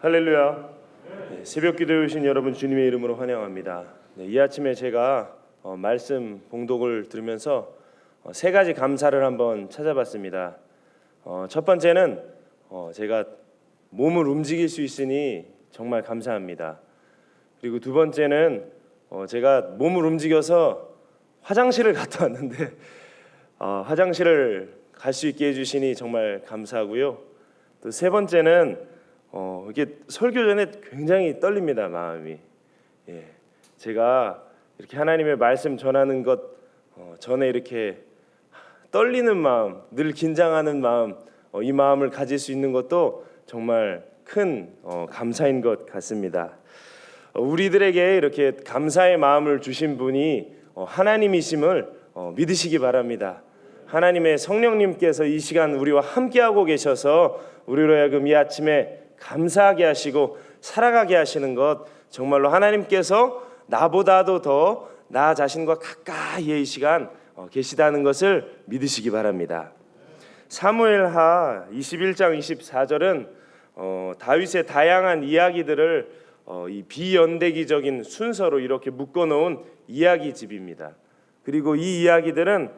할렐루야. 새벽 기도에 오신 여러분 주님의 이름으로 환영합니다. 이 아침에 제가 말씀 봉독을 들으면서 세 가지 감사를 한번 찾아봤습니다. 첫 번째는 제가 몸을 움직일 수 있으니 정말 감사합니다. 그리고 두 번째는 제가 몸을 움직여서 화장실을 갔다 왔는데 화장실을 갈 수 있게 해주시니 정말 감사하고요. 또 세 번째는 이게 설교 전에 굉장히 떨립니다, 마음이. 제가 이렇게 하나님의 말씀 전하는 것 전에 이렇게 떨리는 마음, 늘 긴장하는 마음, 이 마음을 가질 수 있는 것도 정말 큰 감사인 것 같습니다. 우리들에게 이렇게 감사의 마음을 주신 분이 하나님이심을 믿으시기 바랍니다. 하나님의 성령님께서 이 시간 우리와 함께하고 계셔서 우리로 하여금 이 아침에 감사하게 하시고 살아가게 하시는 것, 정말로 하나님께서 나보다도 더 나 자신과 가까이에 이 시간 계시다는 것을 믿으시기 바랍니다. 사무엘하 21장 24절은 다윗의 다양한 이야기들을 이 비연대기적인 순서로 이렇게 묶어놓은 이야기집입니다. 그리고 이 이야기들은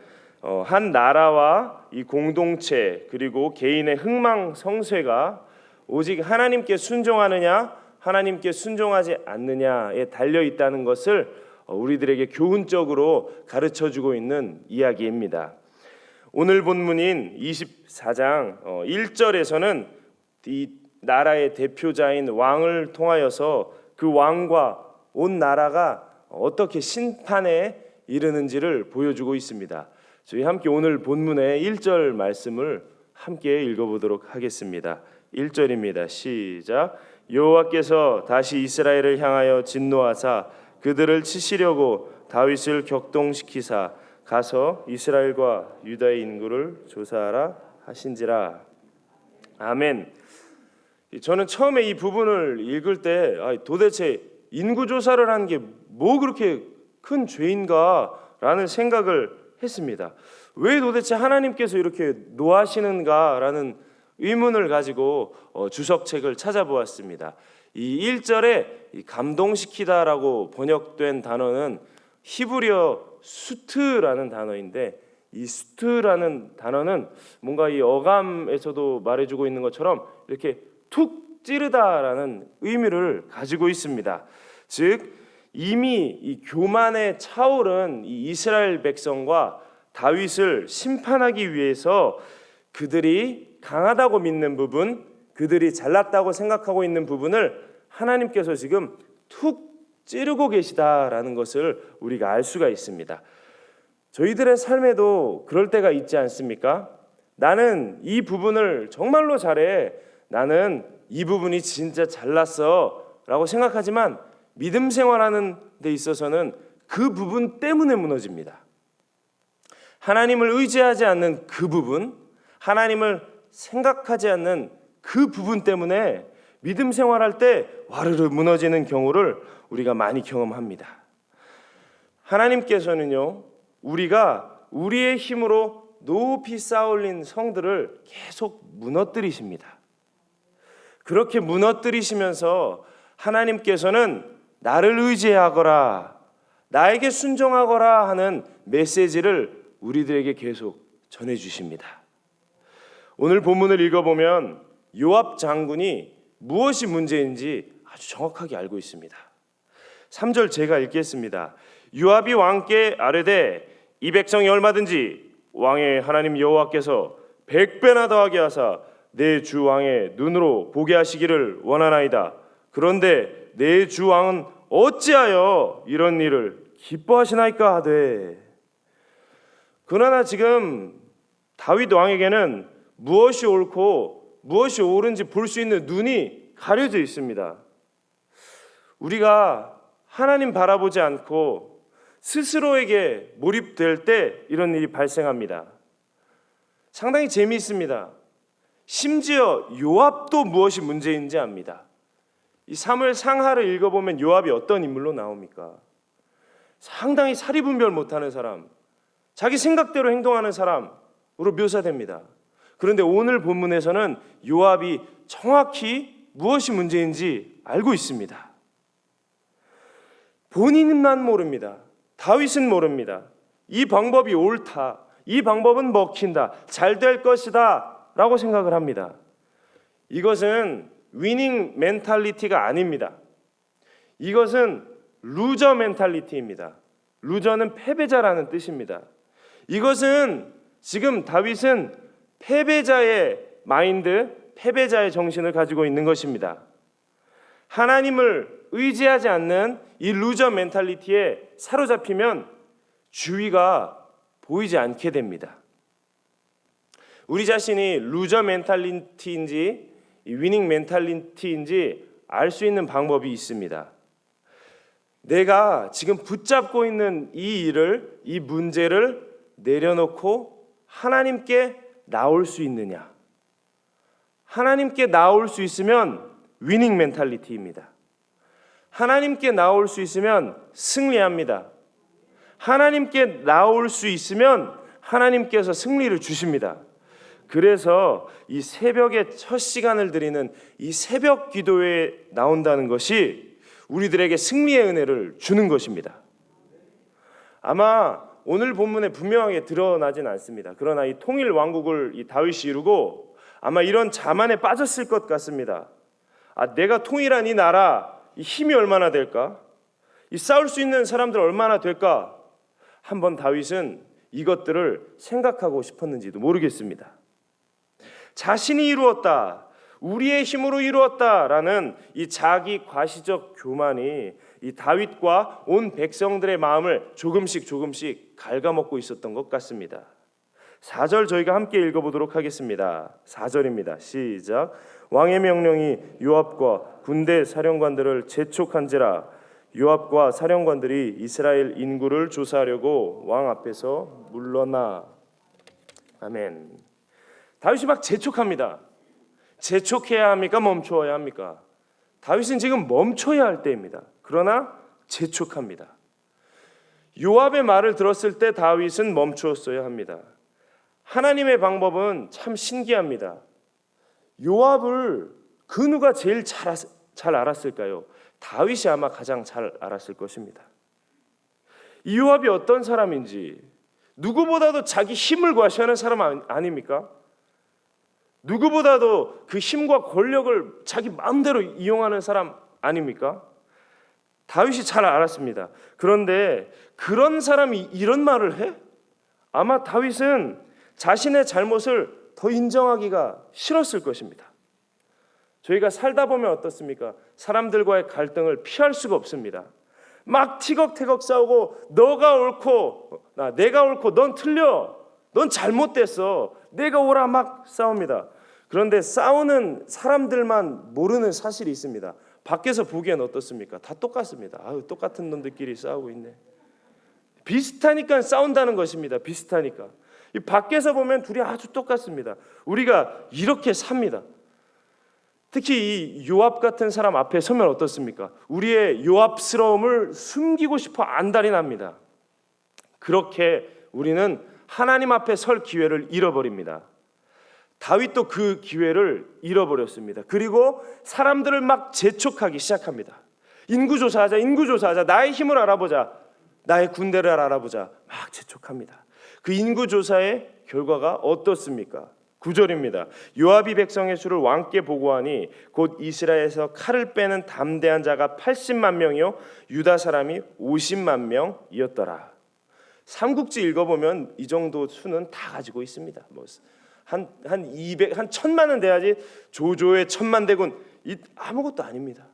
한 나라와 이 공동체 그리고 개인의 흥망성쇠가 오직 하나님께 순종하느냐 하나님께 순종하지 않느냐에 달려 있다는 것을 우리들에게 교훈적으로 가르쳐주고 있는 이야기입니다. 오늘 본문인 24장 1절에서는 이 나라의 대표자인 왕을 통하여서 그 왕과 온 나라가 어떻게 심판에 이르는지를 보여주고 있습니다. 저희 함께 오늘 본문의 1절 말씀을 함께 읽어보도록 하겠습니다. 1절입니다. 시작. 여호와께서 다시 이스라엘을 향하여 진노하사 그들을 치시려고 다윗을 격동시키사 가서 이스라엘과 유다의 인구를 조사하라 하신지라. 아멘. 저는 처음에 이 부분을 읽을 때 도대체 인구 조사를 하는 게 뭐 그렇게 큰 죄인가라는 생각을 했습니다. 왜 도대체 하나님께서 이렇게 노하시는가라는 의문을 가지고 주석책을 찾아보았습니다. 이 1절에 감동시키다라고 번역된 단어는 히브리어 수트라는 단어인데, 이 수트라는 단어는 뭔가 이 어감에서도 말해주고 있는 것처럼 이렇게 툭 찌르다라는 의미를 가지고 있습니다. 즉 이미 이 교만에 차오른 이 이스라엘 백성과 다윗을 심판하기 위해서 그들이 강하다고 믿는 부분, 그들이 잘났다고 생각하고 있는 부분을 하나님께서 지금 툭 찌르고 계시다라는 것을 우리가 알 수가 있습니다. 저희들의 삶에도 그럴 때가 있지 않습니까? 나는 이 부분을 정말로 잘해, 나는 이 부분이 진짜 잘났어 라고 생각하지만 믿음 생활하는 데 있어서는 그 부분 때문에 무너집니다. 하나님을 의지하지 않는 그 부분, 하나님을 생각하지 않는 그 부분 때문에 믿음 생활할 때 와르르 무너지는 경우를 우리가 많이 경험합니다. 하나님께서는요, 우리가 우리의 힘으로 높이 쌓아올린 성들을 계속 무너뜨리십니다. 그렇게 무너뜨리시면서 하나님께서는 나를 의지하거라, 나에게 순종하거라 하는 메시지를 우리들에게 계속 전해주십니다. 오늘 본문을 읽어보면 요압 장군이 무엇이 문제인지 아주 정확하게 알고 있습니다. 3절 제가 읽겠습니다. 요압이 왕께 아뢰되 이 백성이 얼마든지 왕의 하나님 여호와께서 100배나 더하게 하사 내 주 왕의 눈으로 보게 하시기를 원하나이다. 그런데 내 주 왕은 어찌하여 이런 일을 기뻐하시나이까 하되. 그러나 지금 다윗 왕에게는 무엇이 옳고 무엇이 옳은지 볼 수 있는 눈이 가려져 있습니다. 우리가 하나님 바라보지 않고 스스로에게 몰입될 때 이런 일이 발생합니다. 상당히 재미있습니다. 심지어 요압도 무엇이 문제인지 압니다. 이 사무엘 상하를 읽어보면 요압이 어떤 인물로 나옵니까? 상당히 사리분별 못하는 사람, 자기 생각대로 행동하는 사람으로 묘사됩니다. 그런데 오늘 본문에서는 요압이 정확히 무엇이 문제인지 알고 있습니다. 본인만 모릅니다. 다윗은 모릅니다. 이 방법이 옳다, 이 방법은 먹힌다, 잘 될 것이다 라고 생각을 합니다. 이것은 위닝 멘탈리티가 아닙니다. 이것은 루저 멘탈리티입니다. 루저는 패배자라는 뜻입니다. 이것은 지금 다윗은 패배자의 마인드, 패배자의 정신을 가지고 있는 것입니다. 하나님을 의지하지 않는 이 루저 멘탈리티에 사로잡히면 주위가 보이지 않게 됩니다. 우리 자신이 루저 멘탈리티인지 위닝 멘탈리티인지 알 수 있는 방법이 있습니다. 내가 지금 붙잡고 있는 이 일을, 이 문제를 내려놓고 하나님께 나올 수 있느냐? 하나님께 나올 수 있으면 위닝 멘탈리티입니다. 하나님께 나올 수 있으면 승리합니다. 하나님께 나올 수 있으면 하나님께서 승리를 주십니다. 그래서 이 새벽에 첫 시간을 드리는 이 새벽 기도에 나온다는 것이 우리들에게 승리의 은혜를 주는 것입니다. 아마 오늘 본문에 분명하게 드러나진 않습니다. 그러나 이 통일 왕국을 이 다윗이 이루고 아마 이런 자만에 빠졌을 것 같습니다. 내가 통일한 이 나라, 이 힘이 얼마나 될까? 이 싸울 수 있는 사람들 얼마나 될까? 한번 다윗은 이것들을 생각하고 싶었는지도 모르겠습니다. 자신이 이루었다, 우리의 힘으로 이루었다라는 이 자기 과시적 교만이 이 다윗과 온 백성들의 마음을 조금씩 갉아먹고 있었던 것 같습니다. 4절 저희가 함께 읽어보도록 하겠습니다. 4절입니다. 시작. 왕의 명령이 요압과 군대 사령관들을 재촉한지라 요압과 사령관들이 이스라엘 인구를 조사하려고 왕 앞에서 물러나. 아멘. 다윗이 막 재촉합니다. 재촉해야 합니까? 멈춰야 합니까? 다윗은 지금 멈춰야 할 때입니다. 그러나 재촉합니다. 요압의 말을 들었을 때 다윗은 멈추었어야 합니다. 하나님의 방법은 참 신기합니다. 요압을 그 누가 제일 잘 알았을까요? 다윗이 아마 가장 잘 알았을 것입니다. 이 요압이 어떤 사람인지 누구보다도 자기 힘을 과시하는 사람 아닙니까? 누구보다도 그 힘과 권력을 자기 마음대로 이용하는 사람 아닙니까? 다윗이 잘 알았습니다. 그런데 그런 사람이 이런 말을 해? 아마 다윗은 자신의 잘못을 더 인정하기가 싫었을 것입니다. 저희가 살다 보면 어떻습니까? 사람들과의 갈등을 피할 수가 없습니다. 막 티격태격 싸우고 너가 옳고 내가 옳고 넌 틀려, 넌 잘못됐어, 내가 옳아 막 싸웁니다. 그런데 싸우는 사람들만 모르는 사실이 있습니다. 밖에서 보기엔 어떻습니까? 다 똑같습니다. 똑같은 놈들끼리 싸우고 있네. 비슷하니까 싸운다는 것입니다. 비슷하니까. 이 밖에서 보면 둘이 아주 똑같습니다. 우리가 이렇게 삽니다. 특히 이 요압 같은 사람 앞에 서면 어떻습니까? 우리의 요압스러움을 숨기고 싶어 안달이 납니다. 그렇게 우리는 하나님 앞에 설 기회를 잃어버립니다. 다윗도 그 기회를 잃어버렸습니다. 그리고 사람들을 막 재촉하기 시작합니다. 인구조사하자, 나의 힘을 알아보자, 나의 군대를 알아보자, 막 재촉합니다. 그 인구조사의 결과가 어떻습니까? 9절입니다. 요압이 백성의 수를 왕께 보고하니 곧 이스라엘에서 칼을 빼는 담대한 자가 80만 명이요 유다 사람이 50만 명이었더라. 삼국지 읽어보면 이 정도 수는 다 가지고 있습니다. 한 1000만은 돼야지 조조의 1000만 대군 아무것도 아닙니다.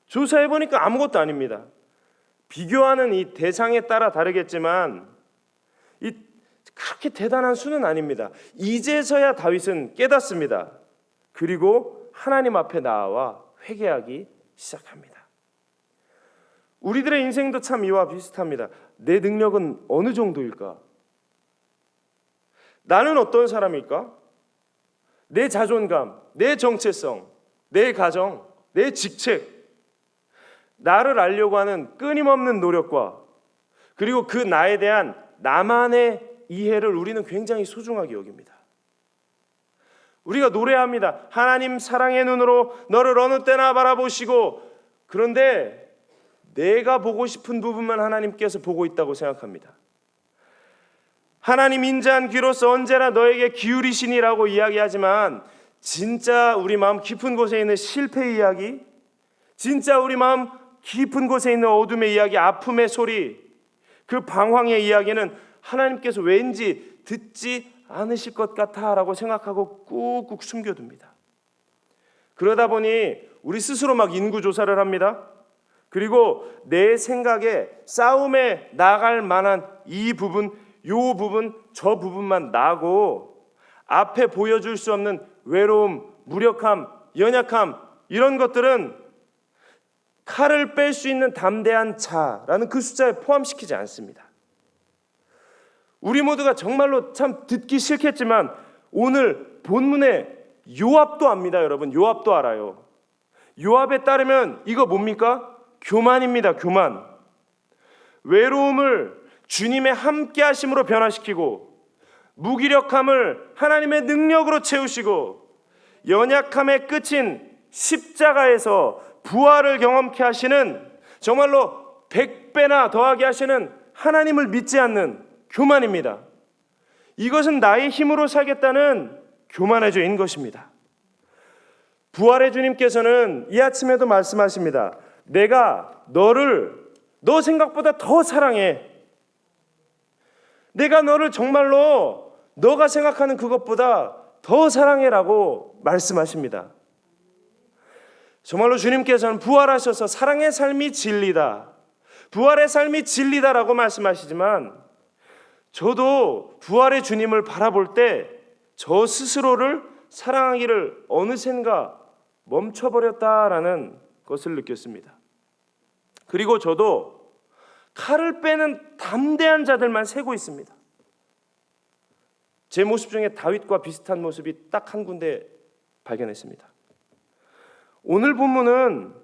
조사해보니까 아무것도 아닙니다. 비교하는 이 대상에 따라 다르겠지만 그렇게 대단한 수는 아닙니다. 이제서야 다윗은 깨닫습니다. 그리고 하나님 앞에 나와 회개하기 시작합니다. 우리들의 인생도 참 이와 비슷합니다. 내 능력은 어느 정도일까? 나는 어떤 사람일까? 내 자존감, 내 정체성, 내 가정, 내 직책, 나를 알려고 하는 끊임없는 노력과 그리고 그 나에 대한 나만의 이해를 우리는 굉장히 소중하게 여깁니다. 우리가 노래합니다. 하나님 사랑의 눈으로 너를 어느 때나 바라보시고, 그런데 내가 보고 싶은 부분만 하나님께서 보고 있다고 생각합니다. 하나님 인자한 귀로서 언제나 너에게 기울이시니라고 이야기하지만, 진짜 우리 마음 깊은 곳에 있는 실패 이야기, 진짜 우리 마음 깊은 곳에 있는 어둠의 이야기, 아픔의 소리, 그 방황의 이야기는 하나님께서 왠지 듣지 않으실 것 같아라고 생각하고 꾹꾹 숨겨둡니다. 그러다 보니 우리 스스로 막 인구조사를 합니다. 그리고 내 생각에 싸움에 나갈 만한 이 부분, 요 부분, 저 부분만 나고, 앞에 보여줄 수 없는 외로움, 무력함, 연약함, 이런 것들은 칼을 뺄 수 있는 담대한 자라는 그 숫자에 포함시키지 않습니다. 우리 모두가 정말로 참 듣기 싫겠지만 오늘 본문에 요압도 압니다. 여러분, 요압도 알아요. 요압에 따르면 이거 뭡니까? 교만입니다. 교만. 외로움을 주님의 함께 하심으로 변화시키고, 무기력함을 하나님의 능력으로 채우시고, 연약함의 끝인 십자가에서 부활을 경험케 하시는, 정말로 100배나 더하게 하시는 하나님을 믿지 않는 교만입니다. 이것은 나의 힘으로 살겠다는 교만의 죄인 것입니다. 부활의 주님께서는 이 아침에도 말씀하십니다. 내가 너를 너 생각보다 더 사랑해. 내가 너를 정말로 너가 생각하는 그것보다 더 사랑해라고 말씀하십니다. 정말로 주님께서는 부활하셔서 사랑의 삶이 진리다, 부활의 삶이 진리다라고 말씀하시지만, 저도 부활의 주님을 바라볼 때 저 스스로를 사랑하기를 어느샌가 멈춰버렸다라는 것을 느꼈습니다. 그리고 저도 칼을 빼는 담대한 자들만 세고 있습니다. 제 모습 중에 다윗과 비슷한 모습이 딱 한 군데 발견했습니다. 오늘 본문은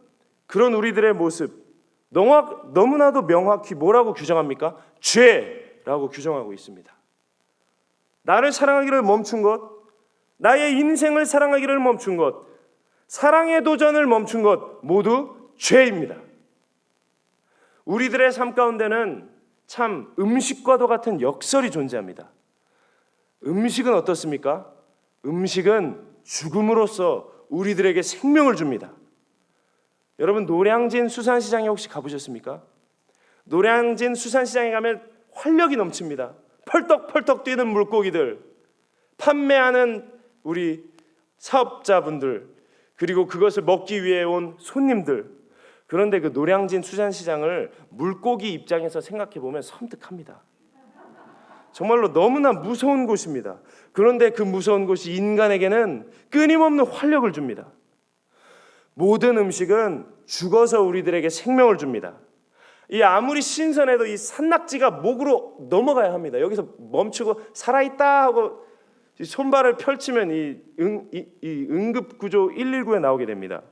그런 우리들의 모습 너무나도 명확히 뭐라고 규정합니까? 죄라고 규정하고 있습니다. 나를 사랑하기를 멈춘 것, 나의 인생을 사랑하기를 멈춘 것, 사랑의 도전을 멈춘 것, 모두 죄입니다. 우리들의 삶 가운데는 참 음식과도 같은 역설이 존재합니다. 음식은 어떻습니까? 음식은 죽음으로써 우리들에게 생명을 줍니다. 여러분, 노량진 수산시장에 혹시 가보셨습니까? 노량진 수산시장에 가면 활력이 넘칩니다. 펄떡펄떡 뛰는 물고기들, 판매하는 우리 사업자분들, 그리고 그것을 먹기 위해 온 손님들. 그런데 그 노량진 수산시장을 물고기 입장에서 생각해 보면 섬뜩합니다. 정말로 너무나 무서운 곳입니다. 그런데 그 무서운 곳이 인간에게는 끊임없는 활력을 줍니다. 모든 음식은 죽어서 우리들에게 생명을 줍니다. 이 아무리 신선해도 이 산낙지가 목으로 넘어가야 합니다. 여기서 멈추고 살아있다 하고 손발을 펼치면 이 응급구조 119에 나오게 됩니다.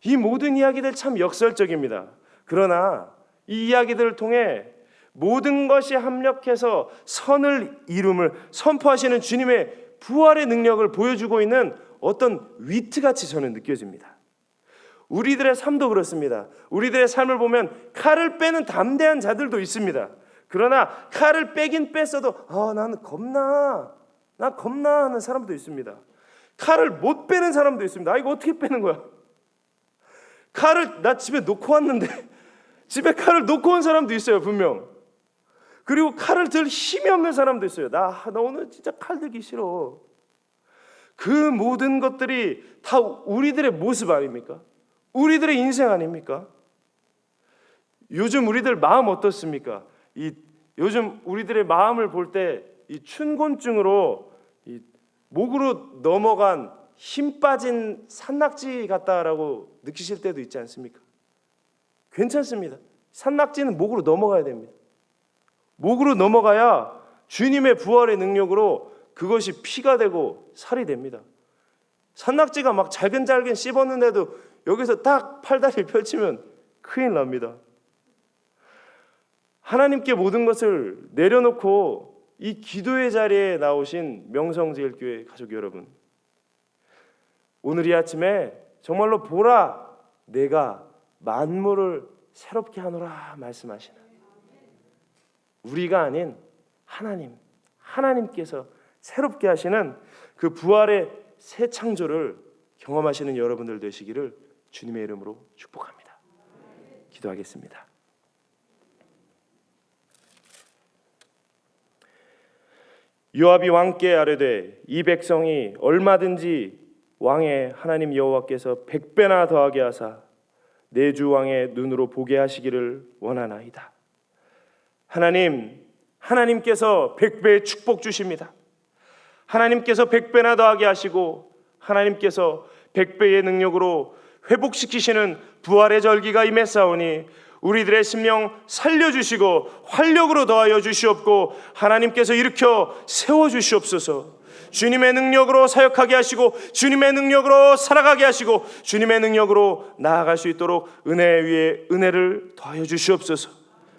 이 모든 이야기들 참 역설적입니다. 그러나 이 이야기들을 통해 모든 것이 합력해서 선을 이룸을 선포하시는 주님의 부활의 능력을 보여주고 있는 어떤 위트같이 저는 느껴집니다. 우리들의 삶도 그렇습니다. 우리들의 삶을 보면 칼을 빼는 담대한 자들도 있습니다. 그러나 칼을 빼긴 뺐어도 나는 겁나 하는 사람도 있습니다. 칼을 못 빼는 사람도 있습니다. 이거 어떻게 빼는 거야? 칼을 나 집에 놓고 왔는데 집에 칼을 놓고 온 사람도 있어요, 분명. 그리고 칼을 들 힘이 없는 사람도 있어요. 나 오늘 진짜 칼 들기 싫어. 그 모든 것들이 다 우리들의 모습 아닙니까? 우리들의 인생 아닙니까? 요즘 우리들 마음 어떻습니까? 요즘 우리들의 마음을 볼 때 이 춘곤증으로 목으로 넘어간 힘 빠진 산낙지 같다라고 느끼실 때도 있지 않습니까? 괜찮습니다. 산낙지는 목으로 넘어가야 됩니다. 목으로 넘어가야 주님의 부활의 능력으로 그것이 피가 되고 살이 됩니다. 산낙지가 막 잘근잘근 씹었는데도 여기서 딱 팔다리를 펼치면 큰일 납니다. 하나님께 모든 것을 내려놓고 이 기도의 자리에 나오신 명성제일교회 가족 여러분, 오늘 이 아침에 정말로 보라, 내가 만물을 새롭게 하노라 말씀하시는, 우리가 아닌 하나님께서 새롭게 하시는 그 부활의 새 창조를 경험하시는 여러분들 되시기를 주님의 이름으로 축복합니다. 기도하겠습니다. 요압이 왕께 아뢰되 이 백성이 얼마든지 왕의 하나님 여호와께서 100배나 더하게 하사 내 주 왕의 눈으로 보게 하시기를 원하나이다. 하나님께서 100배의 축복 주십니다. 하나님께서 100배나 더하게 하시고 하나님께서 100배의 능력으로 회복시키시는 부활의 절기가 임했사오니 우리들의 심령 살려주시고 활력으로 더하여 주시옵고 하나님께서 일으켜 세워주시옵소서. 주님의 능력으로 사역하게 하시고 주님의 능력으로 살아가게 하시고 주님의 능력으로 나아갈 수 있도록 은혜 위에 은혜를 더하여 주시옵소서.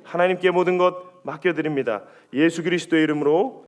하나님께 모든 것 맡겨드립니다. 예수 그리스도의 이름으로